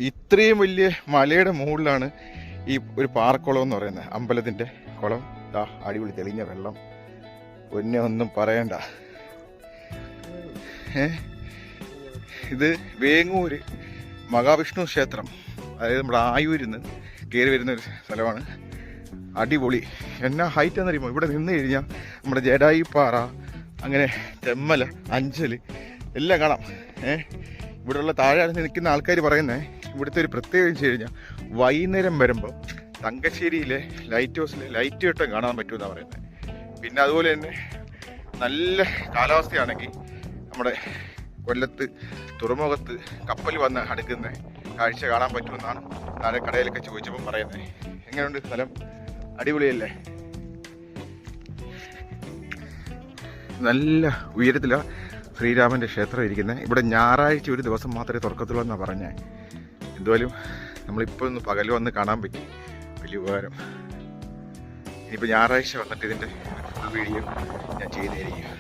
ഇത്രയും വലിയ മലയുടെ മുകളിലാണ് ഈ ഒരു പാറക്കുളം എന്ന് പറയുന്നത്. അമ്പലത്തിൻ്റെ കുളം. ദാ അടിപൊളി തെളിഞ്ഞ വെള്ളം, ഒന്നെ ഒന്നും പറയണ്ട. ഇത് വേങ്ങൂര് മഹാവിഷ്ണു ക്ഷേത്രം, അതായത് നമ്മുടെ ആയൂരിൽ നിന്ന് കയറി വരുന്ന ഒരു സ്ഥലമാണ്. അടിപൊളി. എന്നാ ഹൈറ്റ് എന്നറിയുമോ? ഇവിടെ നിന്ന് കഴിഞ്ഞാൽ നമ്മുടെ ജഡായിപ്പാറ, അങ്ങനെ തെമ്മല, അഞ്ചൽ എല്ലാം കാണാം. ഇവിടെയുള്ള താഴെ നിൽക്കുന്ന ആൾക്കാർ പറയുന്നത് ഇവിടുത്തെ ഒരു പ്രത്യേകത വെച്ച് കഴിഞ്ഞാൽ വൈകുന്നേരം വരുമ്പോൾ തങ്കശ്ശേരിയിലെ ലൈറ്റ് ഹൗസിൽ ലൈറ്റ് വെട്ടം കാണാൻ പറ്റുമെന്നാണ് പറയുന്നത്. പിന്നെ അതുപോലെ തന്നെ നല്ല കാലാവസ്ഥയാണെങ്കിൽ നമ്മുടെ കൊല്ലത്ത് തുറമുഖത്ത് കപ്പൽ വന്ന് അടുക്കുന്ന കാഴ്ച കാണാൻ പറ്റുമെന്നാണ് താഴെ കടയിലൊക്കെ ചോദിച്ചപ്പോൾ പറയുന്നത്. എങ്ങനെയുണ്ട് സ്ഥലം? അടിപൊളിയല്ലേ? നല്ല ഉയരത്തിലാണ് ശ്രീരാമൻ്റെ ക്ഷേത്രം ഇരിക്കുന്നത്. ഇവിടെ ഞായറാഴ്ച ഒരു ദിവസം മാത്രമേ തുറക്കത്തുള്ളൂ എന്നാണ് പറഞ്ഞത്. എന്തായാലും നമ്മളിപ്പോൾ ഒന്ന് പകൽ വന്ന് കാണാൻ പറ്റി, വലിയ ഉപകാരം. ഇനിയിപ്പോൾ ഞായറാഴ്ച വന്നിട്ട് ഇതിൻ്റെ ഫുൾ വീഡിയോ ഞാൻ ചെയ്തു തരികയും